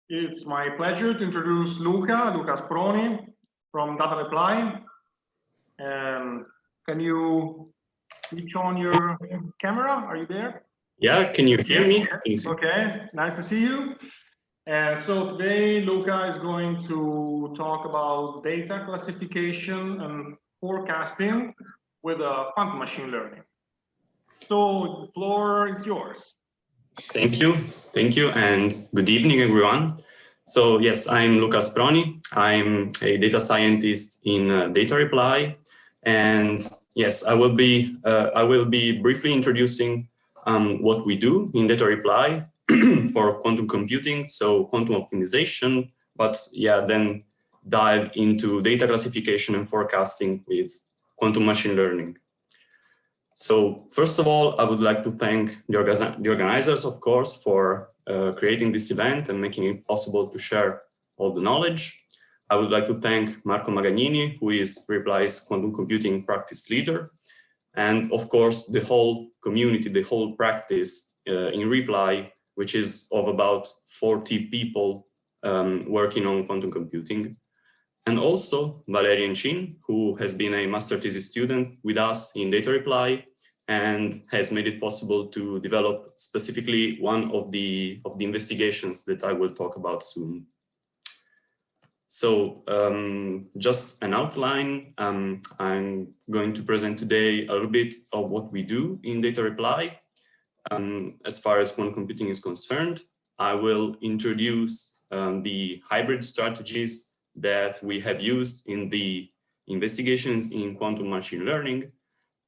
It's my pleasure to introduce Luca Asproni from Data Reply. Can you switch on your camera? Are you there? Yeah, can you hear me? Okay, nice to see you. So today Luca is going to talk about data classification and forecasting with quantum machine learning. So the floor is yours. Thank you, and good evening, everyone. So yes, I'm Luca Asproni. I'm a data scientist in Data Reply, and yes, I will be briefly introducing what we do in Data Reply for quantum computing, so quantum optimization. But yeah, then dive into data classification and forecasting with quantum machine learning. So first of all, I would like to thank the organizers, of course, for creating this event and making it possible to share all the knowledge. I would like to thank Marco Magagnini, who is Reply's quantum computing practice leader. And of course, the whole community, the whole practice in Reply, which is of about 40 people working on quantum computing. And also Valerian Chin, who has been a master thesis student with us in Data Reply and has made it possible to develop specifically one of the investigations that I will talk about soon. So just an outline, I'm going to present today a little bit of what we do in Data Reply. As far as quantum computing is concerned, I will introduce the hybrid strategies that we have used in the investigations in quantum machine learning.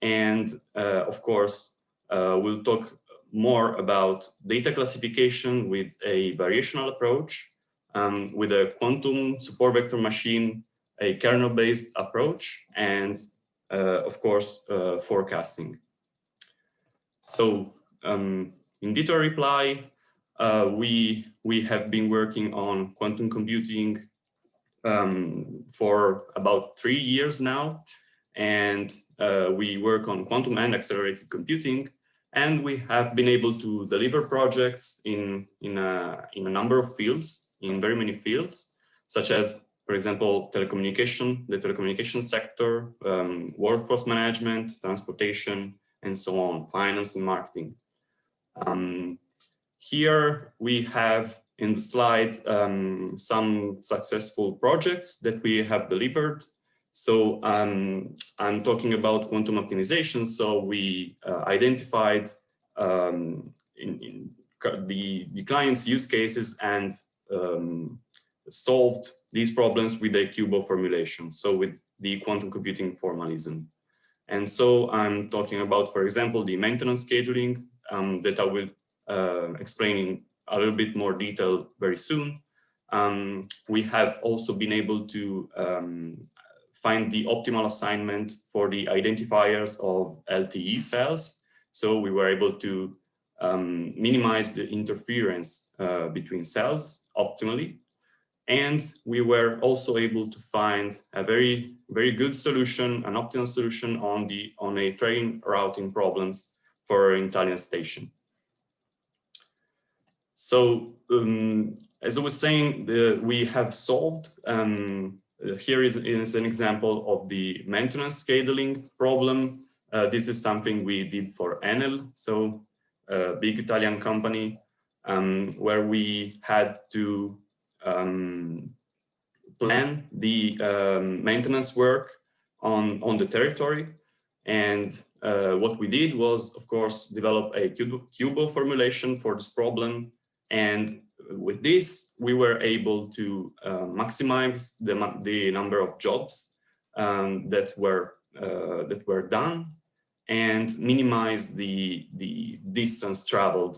And of course, we'll talk more about data classification with a variational approach, with a quantum support vector machine, a kernel-based approach, and of course, forecasting. So in Data Reply, we have been working on quantum computing for about 3 years now, and we work on quantum and accelerated computing, and we have been able to deliver projects in a number of fields, in very many fields, such as, for example, the telecommunication sector, workforce management, transportation, and so on, finance and marketing. Here we have in the slide some successful projects that we have delivered. So I'm talking about quantum optimization. So we identified the client's use cases and solved these problems with a QUBO formulation, so with the quantum computing formalism. And so I'm talking about, for example, the maintenance scheduling that I will explain in a little bit more detail very soon. We have also been able to find the optimal assignment for the identifiers of LTE cells. So we were able to minimize the interference between cells optimally. And we were also able to find a very good solution, an optimal solution on a train routing problems for an Italian station. So as I was saying, we have solved, here is an example of the maintenance scheduling problem. This is something we did for Enel, so a big Italian company, where we had to plan the maintenance work on the territory. And what we did was, of course, develop a QUBO formulation for this problem. And with this, we were able to maximize the number of jobs that were done and minimize the distance traveled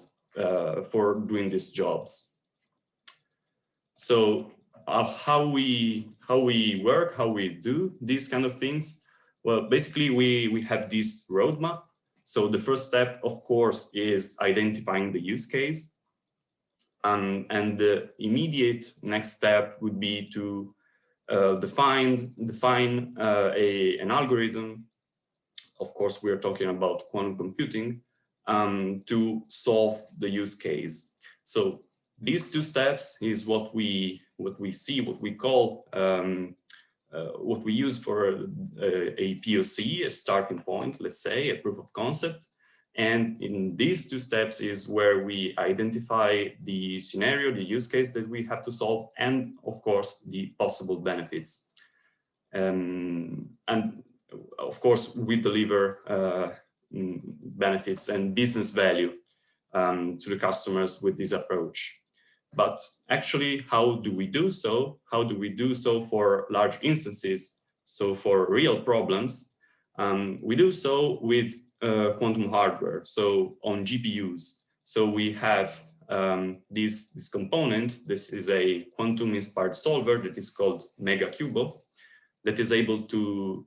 for doing these jobs. So how we work, how we do these kind of things? Well, basically we have this roadmap. So the first step, of course, is identifying the use case. And the immediate next step would be to define an algorithm. Of course, we're talking about quantum computing to solve the use case. So these two steps is what we see, what we call, what we use for a POC, a starting point, let's say, a proof of concept. And in these two steps is where we identify the scenario, the use case that we have to solve, and of course, the possible benefits. And of course, we deliver benefits and business value to the customers with this approach. But actually, how do we do so? How do we do so for large instances? So for real problems, we do so with quantum hardware, so on GPUs. So we have this component. This is a quantum-inspired solver that is called MegaQubo, that is able to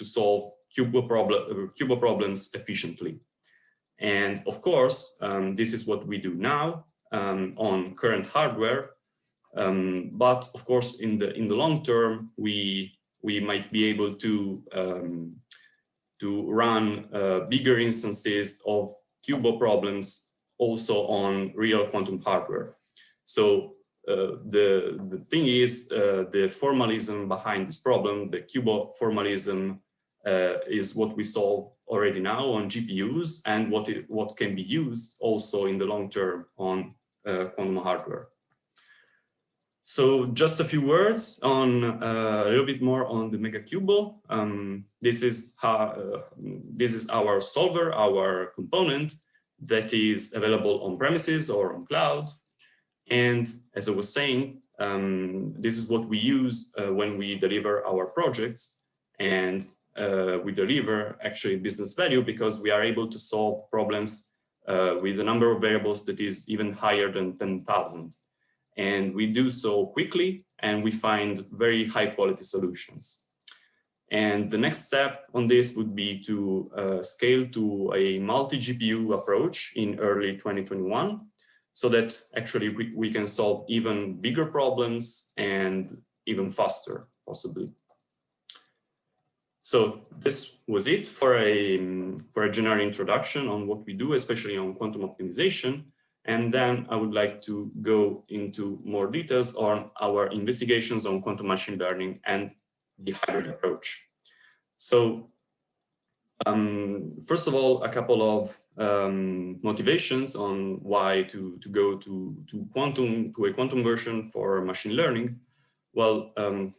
solve QUBO problems efficiently. And of course, this is what we do now on current hardware. But of course, in the long term, we might be able to run bigger instances of QUBO problems also on real quantum hardware. So the thing is, the formalism behind this problem, the QUBO formalism, is what we solve already now on GPUs, and what can be used also in the long term on quantum hardware. So just a few words on a little bit more on the MegaQubo. This is our solver, our component that is available on premises or on cloud. And as I was saying, this is what we use when we deliver our projects, and we deliver actually business value because we are able to solve problems with a number of variables that is even higher than 10,000. And we do so quickly, and we find very high quality solutions. And the next step on this would be to scale to a multi-GPU approach in early 2021, so that actually we can solve even bigger problems and even faster, possibly. So this was it for a general introduction on what we do, especially on quantum optimization. And then I would like to go into more details on our investigations on quantum machine learning and the hybrid approach. So first of all, a couple of motivations on why to go to a quantum version for machine learning. Well,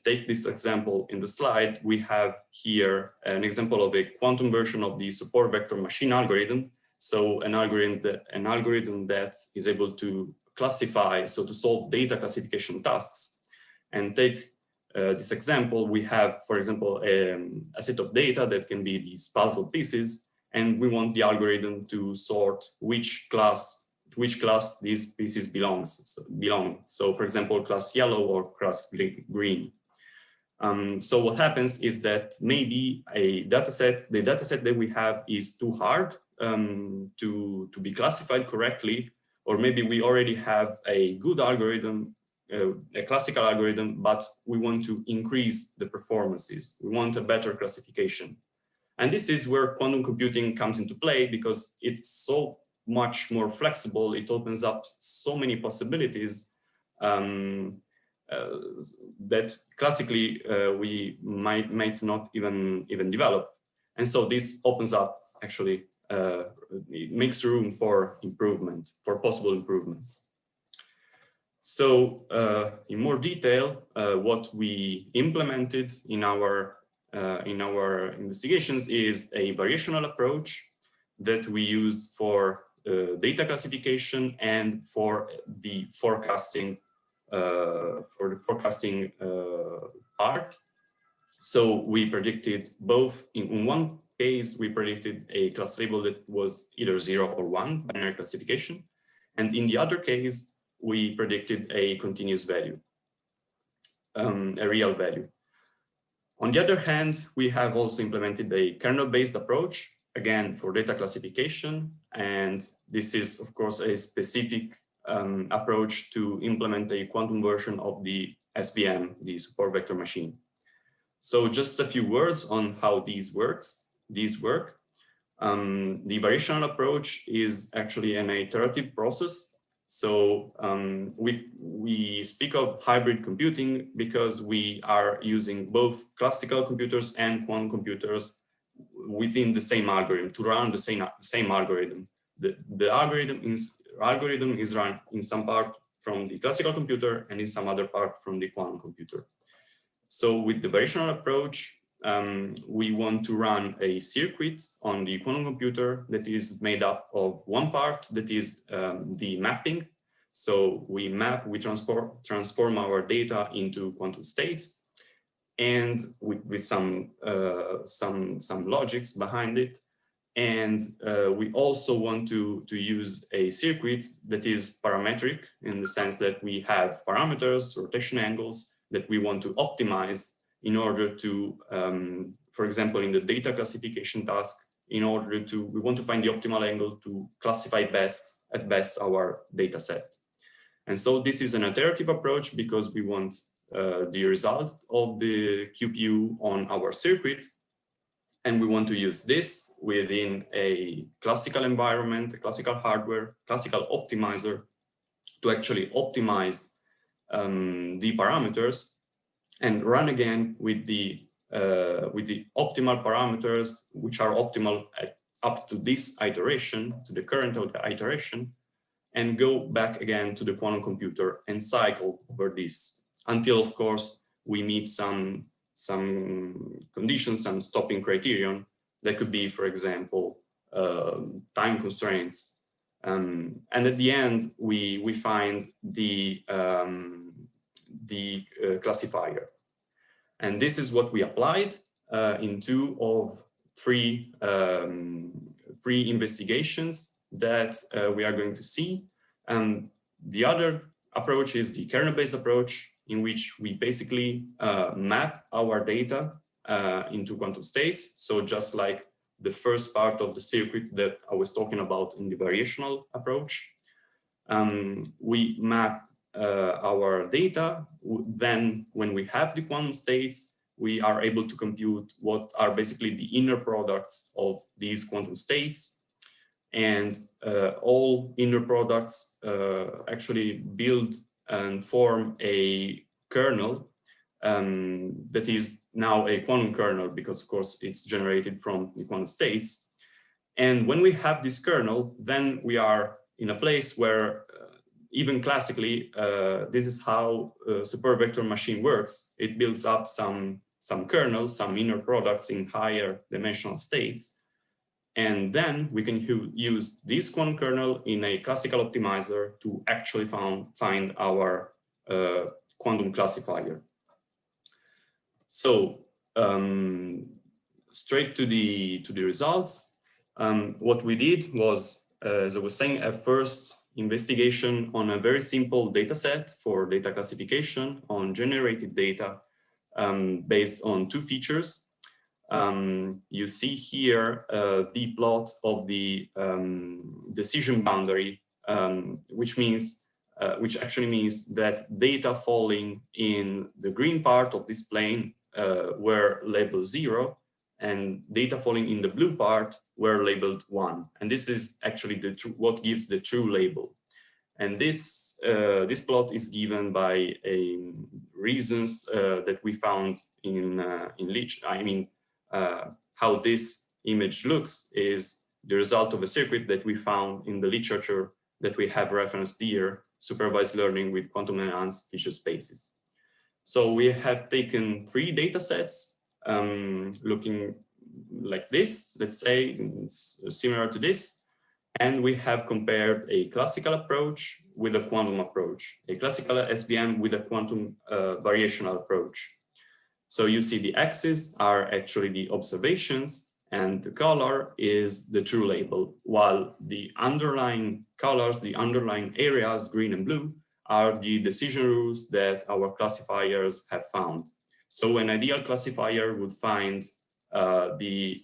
take this example in the slide. We have here an example of a quantum version of the support vector machine algorithm. So an algorithm that is able to classify, so to solve data classification tasks. And take this example, we have, for example, a set of data that can be these puzzle pieces, and we want the algorithm to sort which class these pieces belong. So for example, class yellow or class green. So what happens is that maybe the dataset that we have is too hard to be classified correctly, or maybe we already have a good algorithm, a classical algorithm, but we want to increase the performances. We want a better classification. And this is where quantum computing comes into play, because it's so much more flexible. It opens up so many possibilities that classically we might not even develop. And so this opens up, actually, it makes room for improvement, for possible improvements. So in more detail, what we implemented in our investigations is a variational approach that we use for data classification and for the forecasting part. So we predicted both. In one case, we predicted a class label that was either 0 or 1, binary classification. And in the other case, we predicted a continuous value, a real value. On the other hand, we have also implemented a kernel-based approach, again, for data classification. And this is, of course, a specific approach to implement a quantum version of the SVM, the support vector machine. So just a few words on how these work. The variational approach is actually an iterative process. So we speak of hybrid computing because we are using both classical computers and quantum computers within the same algorithm to run the same algorithm. The algorithm is run in some part from the classical computer and in some other part from the quantum computer. So with the variational approach, we want to run a circuit on the quantum computer that is made up of one part that is the mapping. So we transform our data into quantum states, and with some logics behind it. And we also want to use a circuit that is parametric in the sense that we have parameters, rotation angles that we want to optimize in order to, for example, in the data classification task, we want to find the optimal angle to classify at best our data set. And so this is an iterative approach because we want the result of the QPU on our circuit. And we want to use this within a classical environment, a classical hardware, classical optimizer to actually optimize the parameters and run again with the optimal parameters, which are optimal up to this iteration, to the current iteration, and go back again to the quantum computer and cycle over this until, of course, we meet some conditions, some stopping criterion that could be, for example, time constraints. And at the end, we find the classifier. And this is what we applied in two of three investigations that we are going to see. And the other approach is the kernel-based approach, in which we basically map our data into quantum states. So just like the first part of the circuit that I was talking about in the variational approach, we map our data. Then when we have the quantum states, we are able to compute what are basically the inner products of these quantum states. And all inner products actually build and form a kernel that is now a quantum kernel because, of course, it's generated from the quantum states. And when we have this kernel, then we are in a place where even classically, this is how a supervector machine works. It builds up some kernels, some inner products in higher dimensional states. And then we can use this quantum kernel in a classical optimizer to actually find our quantum classifier. So straight to the results. What we did was, as I was saying, a first investigation on a very simple data set for data classification on generated data based on two features. You see here the plot of the decision boundary, which actually means that data falling in the green part of this plane were labeled 0, and data falling in the blue part were labeled 1. And this is actually what gives the true label. And this plot is given by reasons that we found in literature. How this image looks is the result of a circuit that we found in the literature that we have referenced here, supervised learning with quantum enhanced feature spaces. So we have taken 3 data sets looking like this, let's say, similar to this, and we have compared a classical approach with a quantum approach, a classical SVM with a quantum variational approach. So you see the axes are actually the observations and the color is the true label, while the underlying colors, the underlying areas, green and blue, are the decision rules that our classifiers have found. So an ideal classifier would find the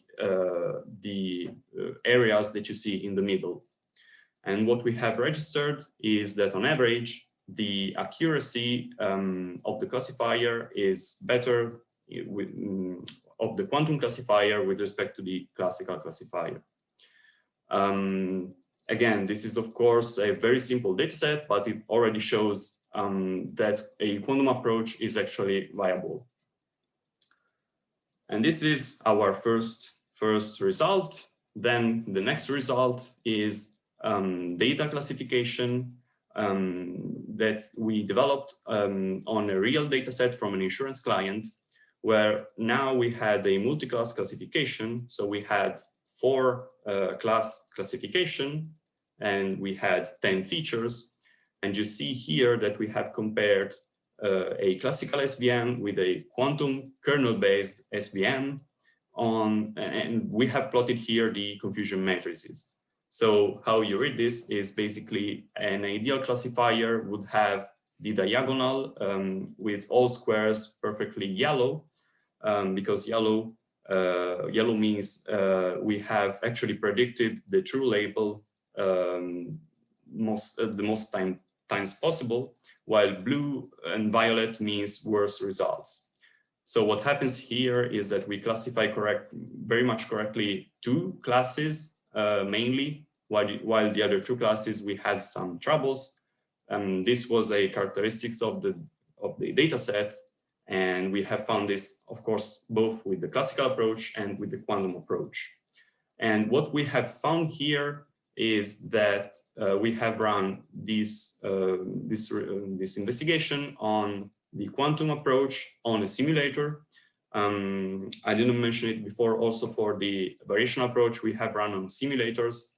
areas that you see in the middle. And what we have registered is that on average, the accuracy of the classifier is better of the quantum classifier with respect to the classical classifier. again, this is of course a very simple data set, but it already shows that a quantum approach is actually viable. And this is our first result. Then the next result is data classification that we developed on a real data set from an insurance client, where now we had a multi-class classification. So we had 4 class classification and we had 10 features. And you see here that we have compared a classical SVM with a quantum kernel-based SVM and we have plotted here the confusion matrices. So how you read this is basically an ideal classifier would have the diagonal with all squares perfectly yellow, because yellow means we have actually predicted the true label the most times possible, while blue and violet means worse results. So what happens here is that we classify very much correctly 2 classes mainly, while the other 2 classes we had some troubles. This was a characteristics of the data set, and we have found this, of course, both with the classical approach and with the quantum approach. And what we have found here is that we have run this investigation on the quantum approach on a simulator. I didn't mention it before, also for the variational approach we have run on simulators,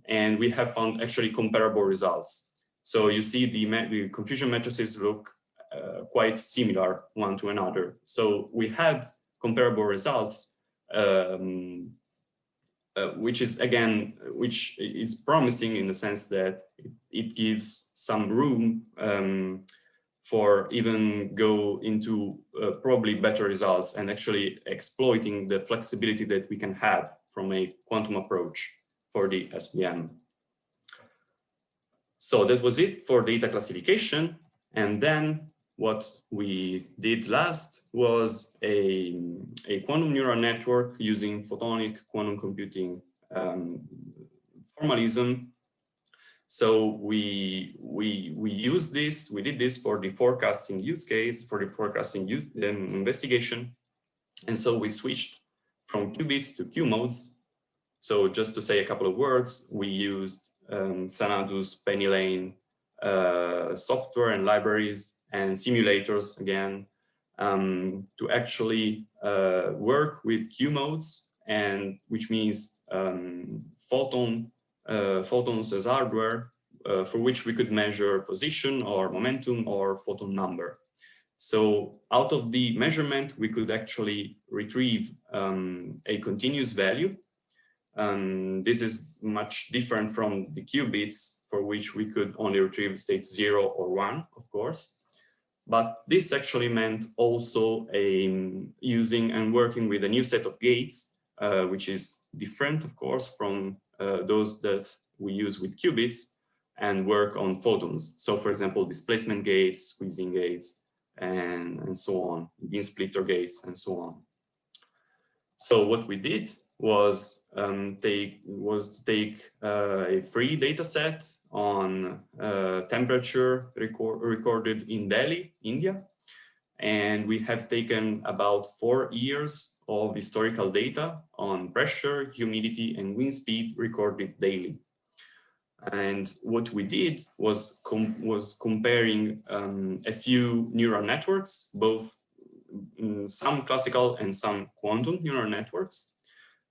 and we have found actually comparable results. So you see the confusion matrices look quite similar one to another. So we had comparable results, which is promising in the sense that it gives some room for even go into probably better results and actually exploiting the flexibility that we can have from a quantum approach for the SVM. So that was it for data classification. And then what we did last was a quantum neural network using photonic quantum computing formalism. So we did this for the forecasting use case, for the forecasting investigation. And so we switched from qubits to Q modes. So just to say a couple of words, we used Xanadu's Penny Lane software and libraries and simulators again to actually work with Q modes, and which means photons as hardware for which we could measure position or momentum or photon number. So out of the measurement, we could actually retrieve a continuous value. This is much different from the qubits, for which we could only retrieve state 0 or 1, of course. But this actually meant also using and working with a new set of gates, which is different, of course, from those that we use with qubits, and work on photons. So for example, displacement gates, squeezing gates, and so on, beam splitter gates, and so on. So what we did was take a free data set on temperature recorded in Delhi, India. And we have taken about 4 years of historical data on pressure, humidity, and wind speed recorded daily. And what we did was comparing a few neural networks, both some classical and some quantum neural networks.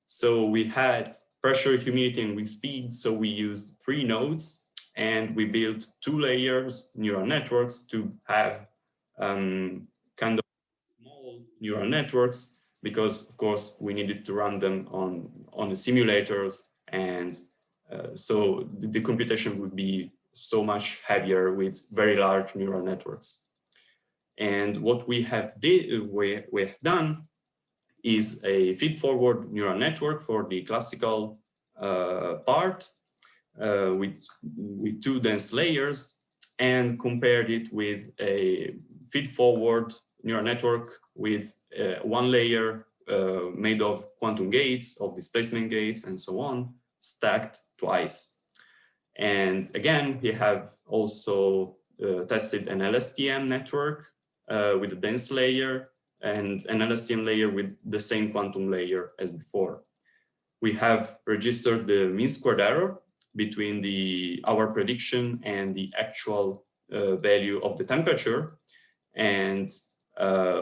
So we had pressure, humidity, and wind speed. So we used 3 nodes, and we built 2 layers neural networks to have kind of small neural networks, because of course we needed to run them on the simulators, and so the computation would be so much heavier with very large neural networks. And what we have done is a feed-forward neural network for the classical part with 2 dense layers, and compared it with a feed-forward neural network with 1 layer made of quantum gates, of displacement gates, and so on, stacked twice. And again, we have also tested an LSTM network with a dense layer and an LSTM layer with the same quantum layer as before. We have registered the mean squared error between our prediction and the actual value of the temperature. And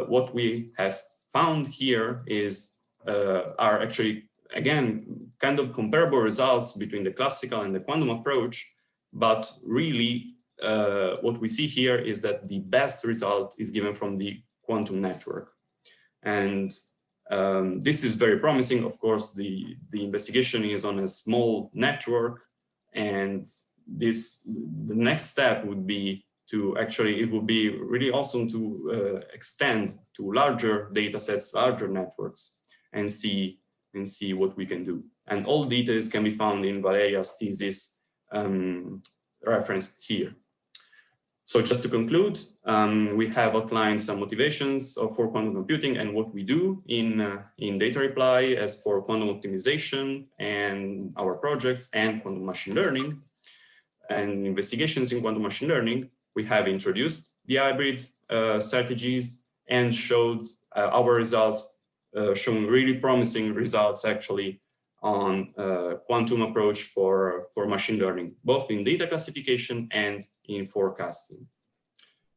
what we have found here are actually, again, kind of comparable results between the classical and the quantum approach. But really, what we see here is that the best result is given from the quantum network. And this is very promising. Of course, the investigation is on a small network, and the next step would be to actually, it would be really awesome to extend to larger data sets, larger networks, and see what we can do. And all details can be found in Valeria's thesis referenced here. So just to conclude, we have outlined some motivations for quantum computing and what we do in data reply as for quantum optimization and our projects and quantum machine learning and investigations in quantum machine learning. We have introduced the hybrid strategies and showed our results, showing really promising results actually on quantum approach for machine learning, both in data classification and in forecasting.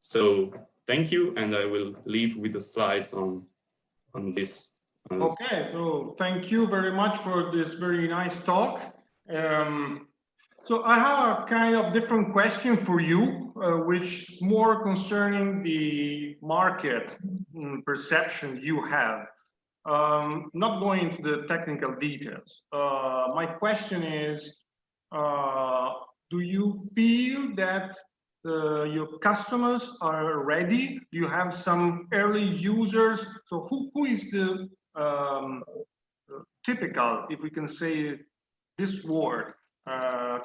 So thank you, and I will leave with the slides on this. Okay, so thank you very much for this very nice talk. So I have a kind of different question for you, which is more concerning the market perception you have. Not going into the technical details. My question is, do you feel that your customers are ready? Do you have some early users? So who is the typical, if we can say this word,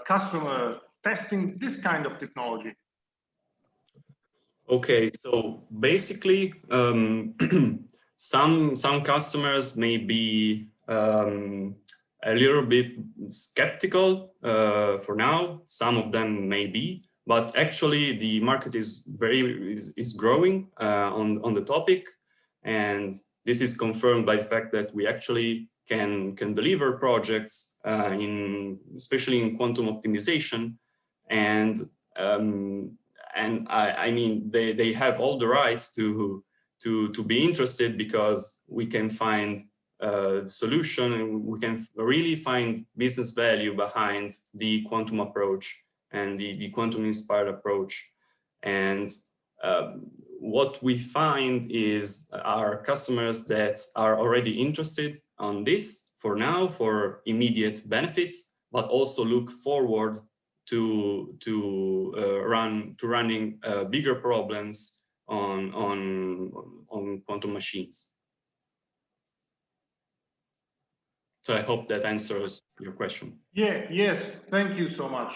customer testing this kind of technology? Okay, so basically, some customers may be a little bit skeptical for now. Some of them may be, but actually the market is growing on the topic, and this is confirmed by the fact that we actually can deliver projects especially in quantum optimization, and I mean they have all the rights to be interested, because we can find a solution and we can really find business value behind the quantum approach and the quantum inspired approach. And what we find is our customers that are already interested on this for now, for immediate benefits, but also look forward to running bigger problems on quantum machines. So I hope that answers your question. Yeah, yes, thank you so much.